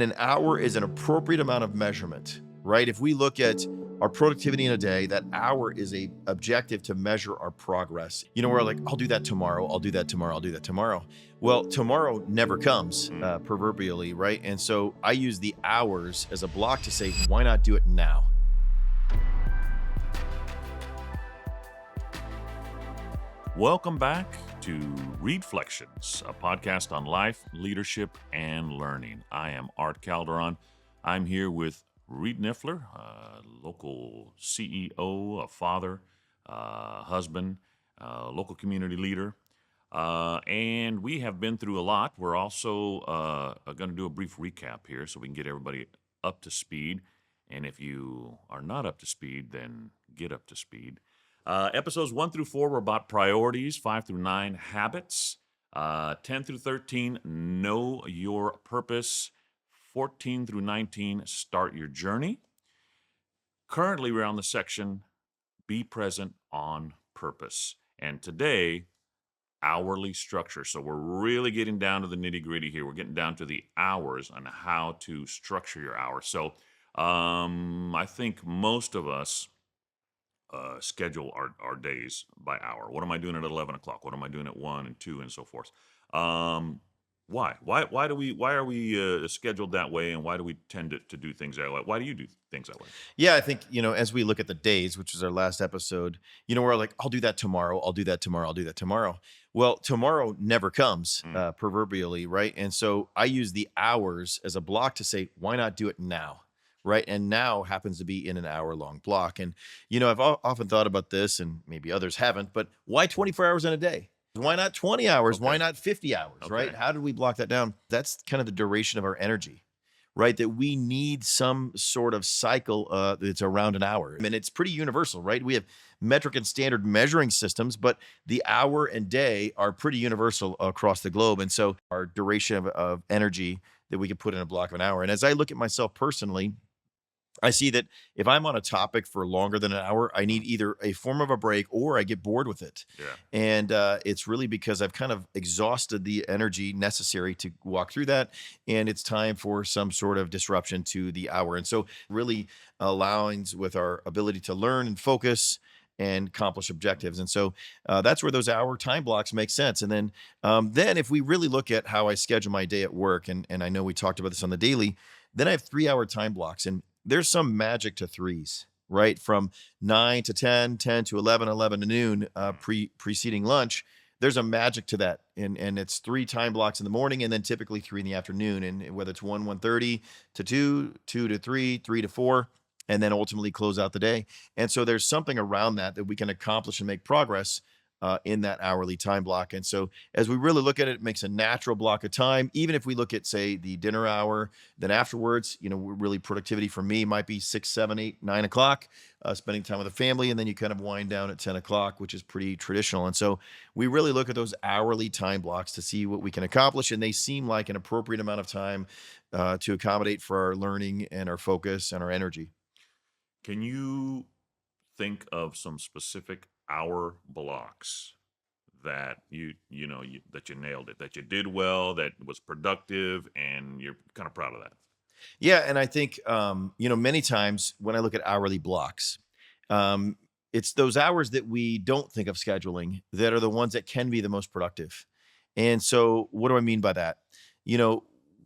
An hour is an appropriate amount of measurement, right? If we look at our productivity in a day, that hour is a objective to measure our progress. We're like, I'll do that tomorrow. I'll do that tomorrow. I'll do that tomorrow. Well, tomorrow never comes, proverbially, right? And so I use the hours as a block to say, why not do it now? Welcome back to ReedFlections, a podcast on life, leadership, and learning. I am Art Calderon. I'm here with Reed Nyffeler, a local CEO, a father, husband, local community leader. And we have been through a lot. We're also going to do a brief recap here so we can get everybody up to speed. And if you are not up to speed, then get up to speed. Episodes 1 through 4 were about priorities, 5 through 9, habits, 10 through 13, know your purpose, 14 through 19, start your journey. Currently, we're on the section, be present on purpose. And today, hourly structure. So we're really getting down to the nitty gritty here. We're getting down to the hours on how to structure your hours. So I think most of us schedule our days by hour. What am I doing at 11 o'clock? What am I doing at 1 and 2 and so forth? Why are we scheduled that way, and why do we tend to do things that way? Why do you do things that way? Yeah, I think, as we look at the days, which is our last episode, we're like, I'll do that tomorrow. I'll do that tomorrow. I'll do that tomorrow. Well, tomorrow never comes, proverbially, right? And so I use the hours as a block to say, why not do it now? Right. And now happens to be in an hour-long block. And, I've often thought about this, and maybe others haven't, but why 24 hours in a day? Why not 20 hours? Okay. Why not 50 hours? Okay. Right? How did we block that down? That's kind of the duration of our energy, right? That we need some sort of cycle that's around an hour. I mean, it's pretty universal, right? We have metric and standard measuring systems, but the hour and day are pretty universal across the globe. And so our duration of energy that we can put in a block of an hour. And as I look at myself personally, I see that if I'm on a topic for longer than an hour, I need either a form of a break or I get bored with it. Yeah. And it's really because I've kind of exhausted the energy necessary to walk through that. And it's time for some sort of disruption to the hour. And so really aligns with our ability to learn and focus and accomplish objectives. And so that's where those hour time blocks make sense. And then if we really look at how I schedule my day at work, and I know we talked about this on the daily, then I have 3-hour time blocks. And there's some magic to threes, right? From 9 to 10, 10 to 11, 11 to noon, preceding lunch. There's a magic to that. And it's 3 time blocks in the morning, and then typically 3 in the afternoon. And whether it's 1:30 to 2, 2 to 3, 3 to 4, and then ultimately close out the day. And so there's something around that we can accomplish and make progress in that hourly time block. And so as we really look at it, it makes a natural block of time. Even if we look at, say, the dinner hour, then afterwards, really productivity for me might be 6, 7, 8, 9 o'clock, spending time with the family. And then you kind of wind down at 10 o'clock, which is pretty traditional. And so we really look at those hourly time blocks to see what we can accomplish. And they seem like an appropriate amount of time to accommodate for our learning and our focus and our energy. Can you think of some specific hour blocks that you nailed it, that you did well, that was productive, and you're kind of proud of that? Yeah. And I think, many times when I look at hourly blocks, it's those hours that we don't think of scheduling that are the ones that can be the most productive. And so what do I mean by that?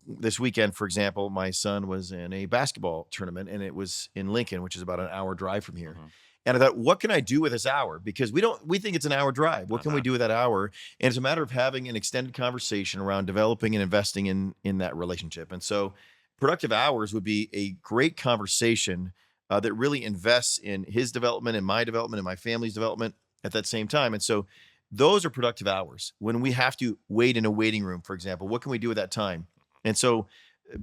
This weekend, for example, my son was in a basketball tournament, and it was in Lincoln, which is about an hour drive from here. And I thought, what can I do with this hour? Because we think it's an hour drive. What can we do with that hour? And it's a matter of having an extended conversation around developing and investing in that relationship. And so productive hours would be a great conversation that really invests in his development and my development and my family's development at that same time. And so those are productive hours. When we have to wait in a waiting room, for example, what can we do with that time? And so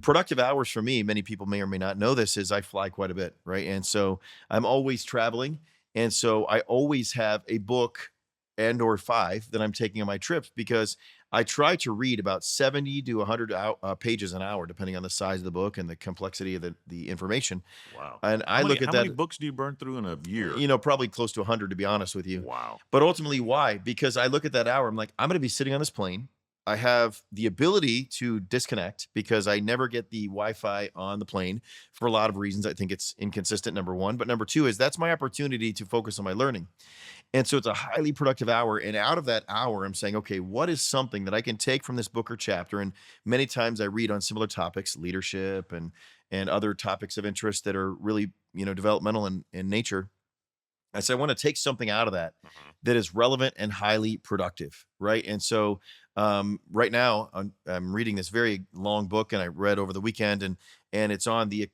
productive hours for me, many people may or may not know this, is I fly quite a bit, right? And so I'm always traveling. And so I always have a book and or 5 that I'm taking on my trips, because I try to read about 70 to 100 pages an hour, depending on the size of the book and the complexity of the information. Wow. And How look at how that, many books do you burn through in a year? probably close to 100, to be honest with you. Wow. But ultimately, why? Because I look at that hour, I'm like, I'm going to be sitting on this plane. I have the ability to disconnect because I never get the Wi-Fi on the plane for a lot of reasons. I think it's inconsistent, number one. But number two is that's my opportunity to focus on my learning. And so it's a highly productive hour. And out of that hour, I'm saying, okay, what is something that I can take from this book or chapter? And many times I read on similar topics, leadership and other topics of interest that are really, developmental in nature. I said, I want to take something out of that Mhm. that is relevant and highly productive, right? And so, right now, I'm reading this very long book, and I read over the weekend, and it's on the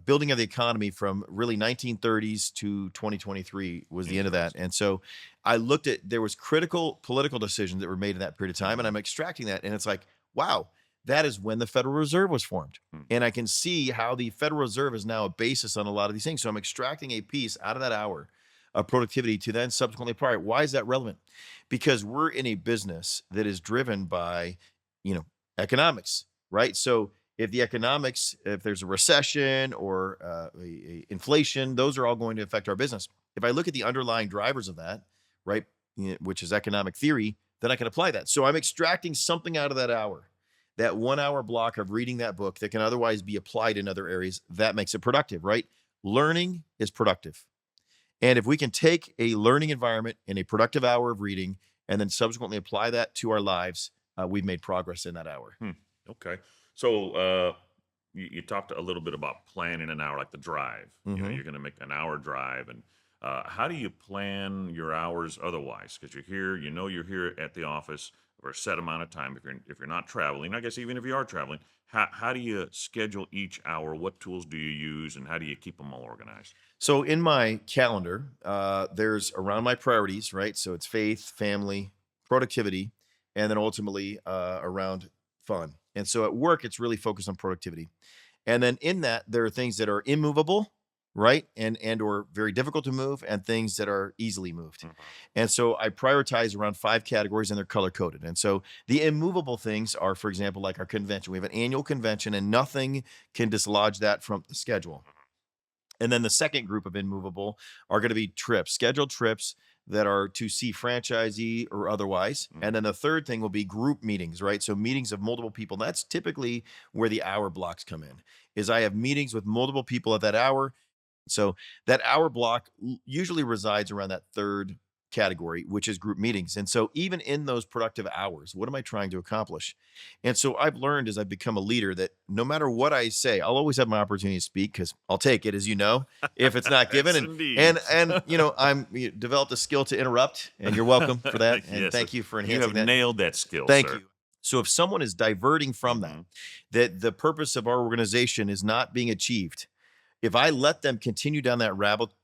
building of the economy from really 1930s to 2023 was the end of that. Interesting. And so, I looked at there was critical political decisions that were made in that period of time, and Mhm. I'm extracting that, and it's like, wow, that is when the Federal Reserve was formed. Mm. And I can see how the Federal Reserve is now a basis on a lot of these things. So I'm extracting a piece out of that hour of productivity to then subsequently apply it. Why is that relevant? Because we're in a business that is driven by, you know, economics, right? So if the economics, if there's a recession or inflation, those are all going to affect our business. If I look at the underlying drivers of that, right, which is economic theory, then I can apply that. So I'm extracting something out of that hour, that 1 hour block of reading that book that can otherwise be applied in other areas. That makes it productive, right? Learning is productive. And if we can take a learning environment and a productive hour of reading and then subsequently apply that to our lives, we've made progress in that hour. Hmm. Okay. So you talked a little bit about planning an hour, like the drive. Hmm. You're going to make an hour drive, and how do you plan your hours otherwise? Because you're here, you're here at the office for a set amount of time. If you're not traveling, I guess even if you are traveling, how do you schedule each hour? What tools do you use, and how do you keep them all organized? So in my calendar, there's around my priorities, right? So it's faith, family, productivity, and then ultimately around fun. And so at work, it's really focused on productivity. And then in that, there are things that are immovable, right? And or very difficult to move, and things that are easily moved. Mhm. And so I prioritize around 5 categories, and they're color coded. And so the immovable things are, for example, like our convention. We have an annual convention, and nothing can dislodge that from the schedule. And then the second group of immovable are going to be trips, scheduled trips that are to see franchisee or otherwise. And Mhm. then the third thing will be group meetings, right? So meetings of multiple people. That's typically where the hour blocks come in. Is I have meetings with multiple people at that hour. So that hour block usually resides around that third category, which is group meetings. And so even in those productive hours, what am I trying to accomplish? And so I've learned as I've become a leader that no matter what I say, I'll always have my opportunity to speak because I'll take it, as you know, if it's not given. Yes, And indeed. and I'm developed a skill to interrupt, and you're welcome for that. And Yes, thank you for you enhancing have that. nailed that skill, Thank sir. you. So if someone is diverting from that, Hmm. that the purpose of our organization is not being achieved, if I let them continue down that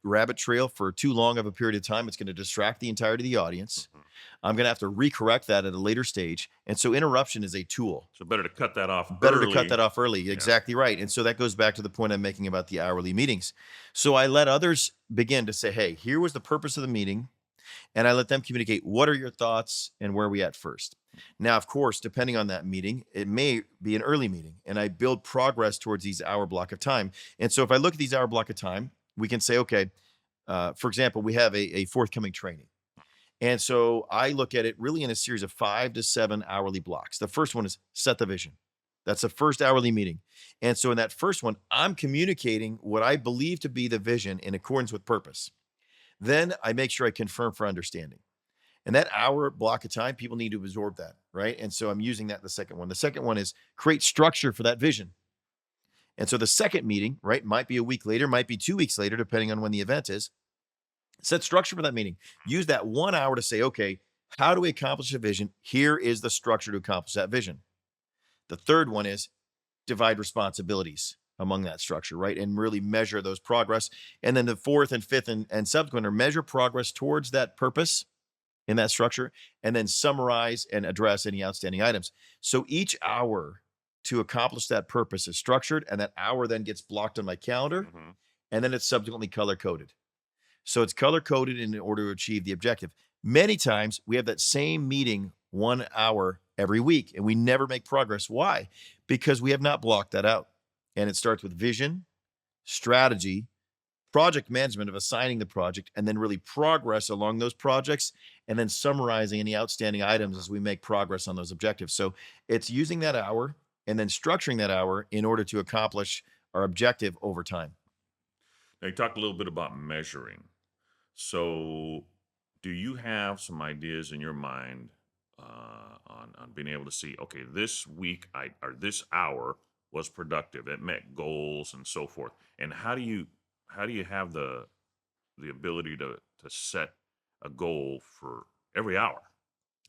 rabbit trail for too long of a period of time, it's going to distract the entirety of the audience. Hmm. I'm going to have to recorrect that at a later stage. And so interruption is a tool. So better to cut that off Better to cut early. that off early. Yeah. Exactly right. And so that goes back to the point I'm making about the hourly meetings. So I let others begin to say, hey, here was the purpose of the meeting. And I let them communicate what are your thoughts and where are we at first. Now, of course, depending on that meeting, it may be an early meeting, and I build progress towards these hour block of time. And so if I look at these hour block of time, we can say, okay, for example, we have a forthcoming training. And so I look at it really in a series of 5 to 7 hourly blocks. The first one is set the vision. That's the first hourly meeting. And so in that first one, I'm communicating what I believe to be the vision in accordance with purpose. Then I make sure I confirm for understanding. And that hour block of time, people need to absorb that, right? And so I'm using that in the second one. The second one is create structure for that vision. And so the second meeting, right, might be a week later, might be 2 weeks later, depending on when the event is. Set structure for that meeting. Use that 1 hour to say, okay, how do we accomplish a vision? Here is the structure to accomplish that vision. The third one is divide responsibilities among that structure, right? And really measure those progress. And then the fourth and fifth and subsequent are measure progress towards that purpose in that structure, and then summarize and address any outstanding items. So each hour to accomplish that purpose is structured, and that hour then gets blocked on my calendar, Hmm. and then it's subsequently color coded. So it's color coded in order to achieve the objective. Many times we have that same meeting 1 hour every week, and we never make progress. Why? Because we have not blocked that out. And it starts with vision, strategy, project management of assigning the project, and then really progress along those projects, and then summarizing any outstanding items as we make progress on those objectives. So it's using that hour and then structuring that hour in order to accomplish our objective over time. Now, you talked a little bit about measuring. So, do you have some ideas in your mind on being able to see, okay, this week or this hour was productive, it met goals and so forth, and how do you have the ability to set a goal for every hour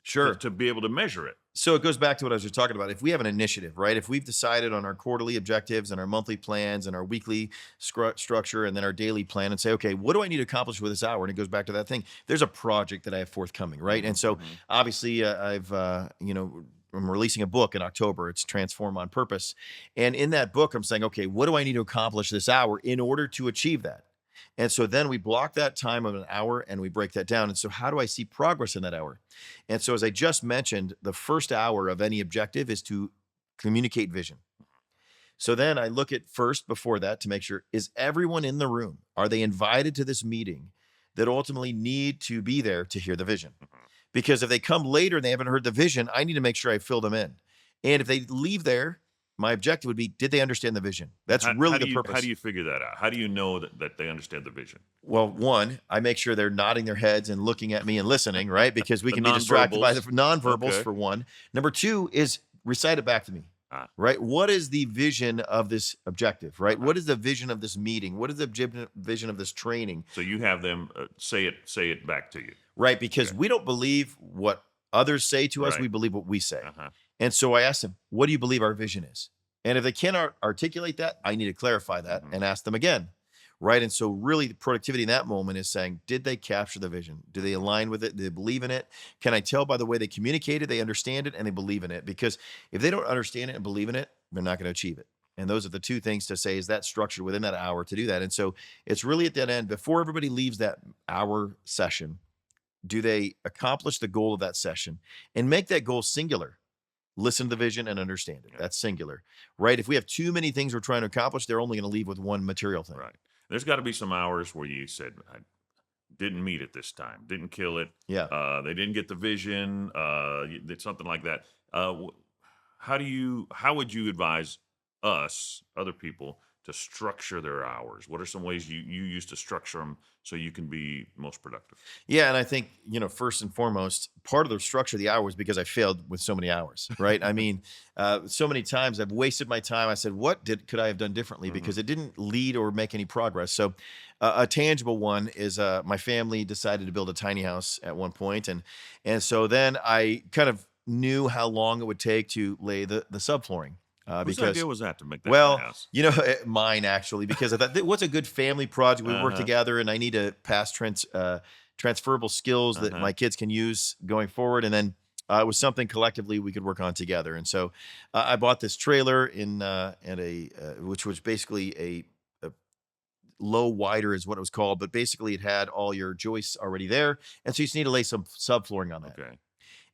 Sure. to be able to measure it? So it goes back to what I was just talking about. If we have an initiative, right? If we've decided on our quarterly objectives and our monthly plans and our weekly structure and then our daily plan and say, okay, what do I need to accomplish with this hour? And it goes back to that thing. There's a project that I have forthcoming, right? And so Mhm. obviously I'm releasing a book in October. It's Transform on Purpose. And in that book, I'm saying, okay, what do I need to accomplish this hour in order to achieve that? And so then we block that time of an hour and we break that down. And so how do I see progress in that hour? And so as I just mentioned, the first hour of any objective is to communicate vision. So then I look at first before that to make sure, is everyone in the room? Are they invited to this meeting that ultimately need to be there to hear the vision? Because if they come later and they haven't heard the vision, I need to make sure I fill them in. And if they leave there, my objective would be, did they understand the vision? That's really the purpose. How do you figure that out? How do you know that they understand the vision? Well, one, I make sure they're nodding their heads and looking at me and listening, right? Because we The can be distracted by the nonverbals. nonverbals, Okay. for one. Number two is recite it back to me, Ah, right? What is the vision of this objective, right? What is the vision of this meeting? What is the vision of this training, so you have them say it back to you. right? Because Okay. we don't believe what others say to us, Right. we believe what we say. Uh-huh. And so I asked them, what do you believe our vision is? And if they cannot articulate that, I need to clarify that Mhm. and ask them again. Right. And so really the productivity in that moment is saying, did they capture the vision? Do they align with it? Do they believe in it? Can I tell by the way they communicate it, they understand it and they believe in it? Because if they don't understand it and believe in it, they're not going to achieve it. And those are the two things to say, is that structured within that hour to do that? And so it's really at that end, before everybody leaves that hour session, do they accomplish the goal of that session and make that goal singular? Listen to the vision and understand it. Yeah. That's singular, right? If we have too many things we're trying to accomplish, they're only going to leave with one material thing. Right. There's got to be some hours where you said, I didn't meet it this time, didn't kill it. Yeah. They didn't get the vision. Did something like that. How would you advise us, other people, to structure their hours? What are some ways you use to structure them so you can be most productive? Yeah. And I think, first and foremost, part of the structure of the hour is because I failed with so many hours, right? I mean, so many times I've wasted my time. I said, could I have done differently? Mhm. Because it didn't lead or make any progress. So a tangible one is my family decided to build a tiny house at one point. And so then I kind of knew how long it would take to lay the subflooring. Whose Because idea was that to make that well, kind of house? mine actually, because I thought, what's a good family project? We work Uh-huh. together, and I need to pass transferable skills that Uh-huh. my kids can use going forward. And then it was something collectively we could work on together. And so I bought this trailer which was basically a low wider is what it was called, but basically it had all your joists already there, and so you just need to lay some subflooring on that. Okay.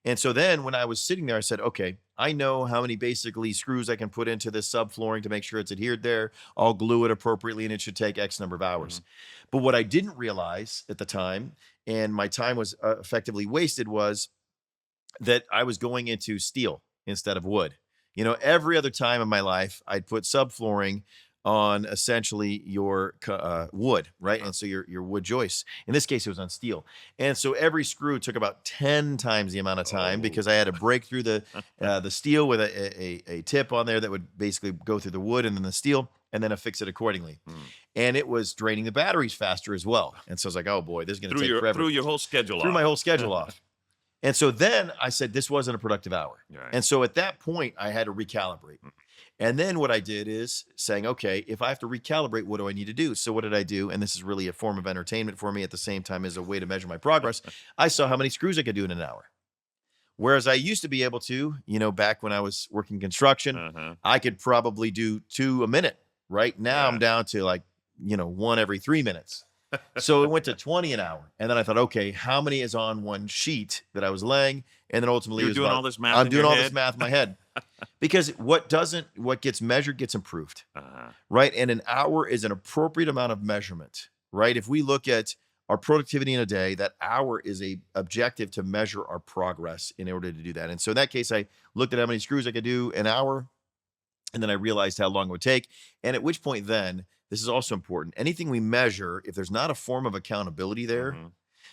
And so then when I was sitting there, I said, okay, I know how many basically screws I can put into this subflooring to make sure it's adhered there. I'll glue it appropriately and it should take X number of hours. But what I didn't realize at the time, and my time was effectively wasted, was that I was going into steel instead of wood. Every other time in my life, I'd put subflooring on essentially your wood, right? And so your wood joists. In this case, it was on steel. And so every screw took about 10 times the amount of time Oh. because I had to break through the steel with a tip on there that would basically go through the wood and then the steel, and then affix it accordingly. Hmm. And it was draining the batteries faster as well. And so I was like, oh boy, this is going to take forever. Threw your whole schedule Threw off. my whole schedule off. And so then I said, this wasn't a productive hour. Right. And so at that point, I had to recalibrate. And then what I did is saying, okay, if I have to recalibrate, what do I need to do? So what did I do? And this is really a form of entertainment for me at the same time as a way to measure my progress. I saw how many screws I could do in an hour. Whereas I used to be able to, back when I was working construction, Uh-huh. I could probably do 2 a minute. Right now I'm Yeah. down to like, 1 every 3 minutes. So it went to 20 an hour. And then I thought, okay, how many is on one sheet that I was laying? And then ultimately You it were was doing about- all this math I'm in doing your all this head? math in my head. Because what gets measured gets improved, Uh-huh. right? And an hour is an appropriate amount of measurement, right? If we look at our productivity in a day, that hour is a objective to measure our progress in order to do that. And so in that case, I looked at how many screws I could do an hour, and then I realized how long it would take. And at which point then, this is also important. Anything we measure, if there's not a form of accountability there, Hmm.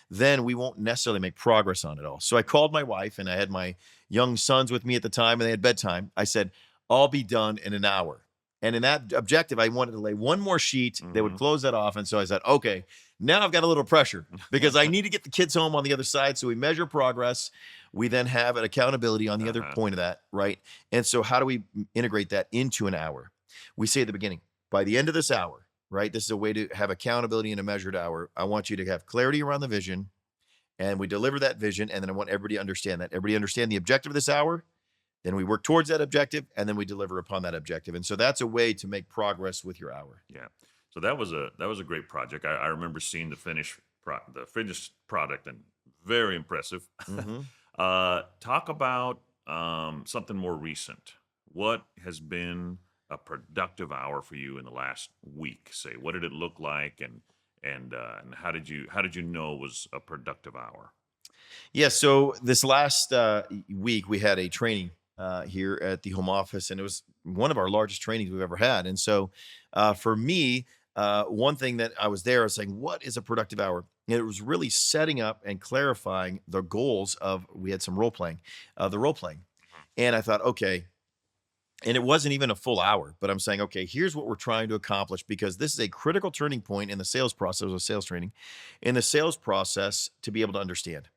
then we won't necessarily make progress on it all. So I called my wife, and I had my young sons with me at the time, and they had bedtime. I said, I'll be done in an hour. And in that objective, I wanted to lay one more sheet that would Hmm. close that off. And so I said, okay, now I've got a little pressure because I need to get the kids home on the other side. So we measure progress. We then have an accountability on the other Uh-huh. point of that, right? And so how do we integrate that into an hour? We say at the beginning, by the end of this hour, right? This is a way to have accountability in a measured hour. I want you to have clarity around the vision, and we deliver that vision. And then I want everybody to understand that. Everybody understand the objective of this hour. Then we work towards that objective, and then we deliver upon that objective. And so that's a way to make progress with your hour. Yeah. So that was a great project. I remember seeing the finished product, and very impressive. Hmm. Talk about something more recent. What has been a productive hour for you in the last week? Say, what did it look like, and how did you know it was a productive hour? Yeah. So this last week, we had a training here at the home office, and it was one of our largest trainings we've ever had. And so for me, one thing that I was there, I was saying, what is a productive hour? And it was really setting up and clarifying the goals of, we had some the role playing. And I thought, okay, and it wasn't even a full hour, but I'm saying, okay, here's what we're trying to accomplish, because this is a critical turning point in the sales process of sales training, in the sales process, to be able to understand.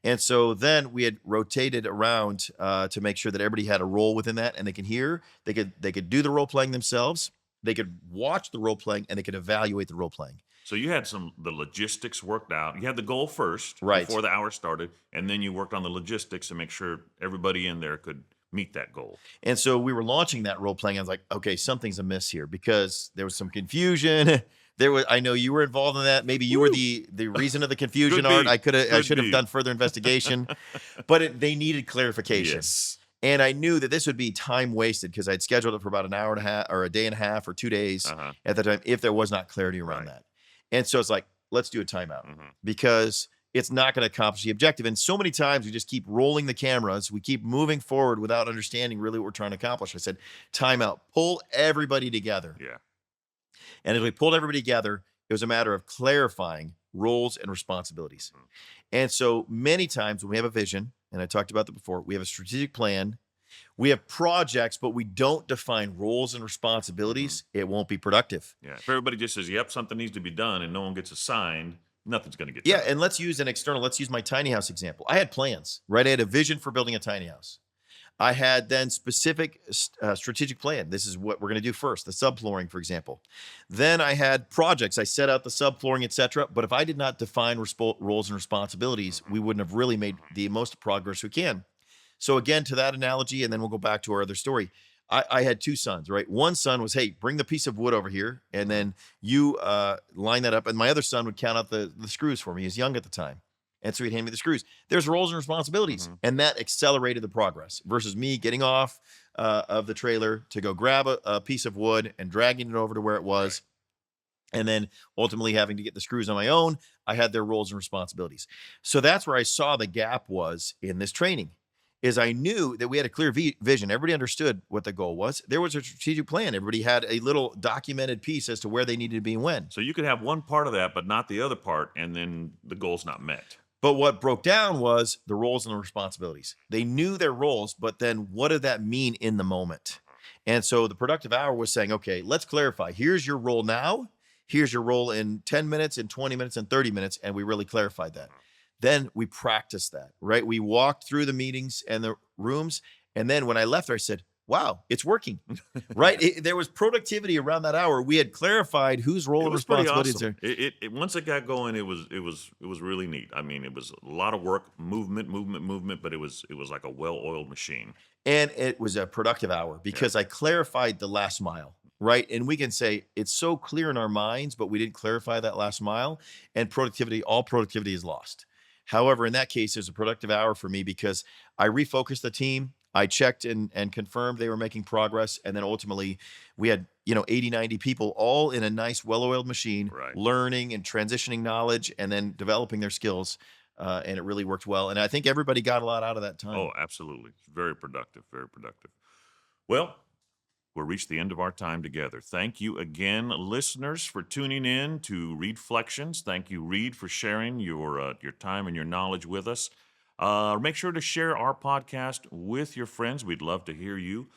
And so then we had rotated around to make sure that everybody had a role within that, and they can hear, they could do the role playing themselves, they could watch the role playing, and they could evaluate the role playing. So you had the logistics worked out. You had the goal first Right. before the hour started, and then you worked on the logistics to make sure everybody in there could meet that goal. And so we were launching that role playing. I was like, okay, something's amiss here, because there was some confusion. I know you were involved in that. Maybe you were Woo! the reason of the confusion, Could Art. be. I Could should have be. done further investigation, but they needed clarification. Yes. And I knew that this would be time wasted, because I'd scheduled it for about an hour and a half, or a day and a half, or 2 days Uh-huh. at the time, if there was not clarity around Right. that. And so it's like, let's do a timeout, Hmm. because it's not going to accomplish the objective. And so many times we just keep rolling the cameras. We keep moving forward without understanding really what we're trying to accomplish. I said, timeout, pull everybody together. Yeah. And as we pulled everybody together, it was a matter of clarifying roles and responsibilities. Mhm. And so many times when we have a vision, and I talked about that before, we have a strategic plan, we have projects, but we don't define roles and responsibilities, it won't be productive. Yeah. If everybody just says, "Yep, something needs to be done," and no one gets assigned, nothing's going to get Yeah, done. and let's use my tiny house example. I had plans, right? I had a vision for building a tiny house. I had then specific strategic plan. This is what we're going to do first, the subflooring, for example. Then I had projects. I set out the subflooring, etc. But if I did not define roles and responsibilities, we wouldn't have really made the most progress we can. So again, to that analogy, and then we'll go back to our other story. I had two sons, right? One son was, hey, bring the piece of wood over here, and then you line that up. And my other son would count out the screws for me. He was young at the time. And so he'd hand me the screws. There's roles and responsibilities, Mhm. and that accelerated the progress versus me getting off of the trailer to go grab a piece of wood and dragging it over to where it was, and then ultimately having to get the screws on my own. I had their roles and responsibilities. So that's where I saw the gap was in this training. Is I knew that we had a clear vision. Everybody understood what the goal was. There was a strategic plan. Everybody had a little documented piece as to where they needed to be and when. So you could have one part of that, but not the other part, and then the goal's not met. But what broke down was the roles and the responsibilities. They knew their roles, but then what did that mean in the moment? And so the productive hour was saying, okay, let's clarify. Here's your role now. Here's your role in 10 minutes, in 20 minutes, and 30 minutes. And we really clarified that. Then we practiced that, right? We walked through the meetings and the rooms. And then when I left there, I said, wow, it's working, right? There was productivity around that hour. We had clarified whose role It and was pretty responsibilities awesome. there. Once it got going, it was really neat. I mean, it was a lot of work, movement, but it was like a well-oiled machine. And it was a productive hour because I clarified the last mile, right? And we can say it's so clear in our minds, but we didn't clarify that last mile, and all productivity is lost. However, in that case, it was a productive hour for me because I refocused the team. I checked and confirmed they were making progress. And then ultimately we had, 80, 90 people all in a nice, well-oiled machine, Right. learning and transitioning knowledge and then developing their skills. And it really worked well. And I think everybody got a lot out of that time. Oh, absolutely. Very productive. Very productive. Well, we've reached the end of our time together. Thank you again, listeners, for tuning in to ReedFlections. Thank you, Reed, for sharing your time and your knowledge with us. Make sure to share our podcast with your friends. We'd love to hear you.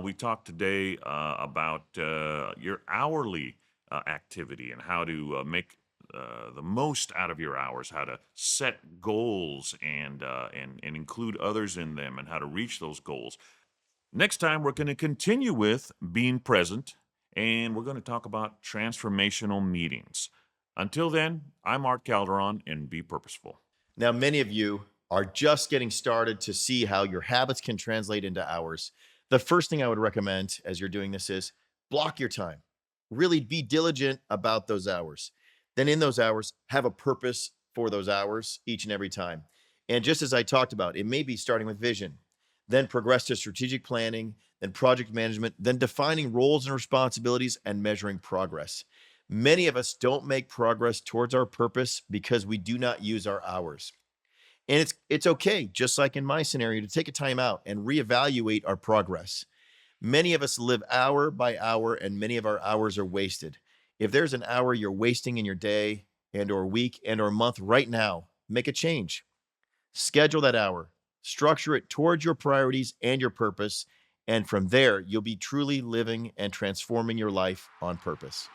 We talked today about your hourly activity and how to make the most out of your hours, how to set goals and include others in them, and how to reach those goals. Next time, we're going to continue with being present, and we're going to talk about transformational meetings. Until then, I'm Art Calderon, and be purposeful. Now, many of you are just getting started to see how your habits can translate into hours. The first thing I would recommend as you're doing this is block your time. Really be diligent about those hours. Then, in those hours, have a purpose for those hours each and every time. And just as I talked about, it may be starting with vision, then progress to strategic planning, then project management, then defining roles and responsibilities and measuring progress. Many of us don't make progress towards our purpose because we do not use our hours. And it's okay, just like in my scenario, to take a time out and reevaluate our progress. Many of us live hour by hour, and many of our hours are wasted. If there's an hour you're wasting in your day and or week and or month right now, make a change. Schedule that hour, structure it towards your priorities and your purpose, and from there, you'll be truly living and transforming your life on purpose.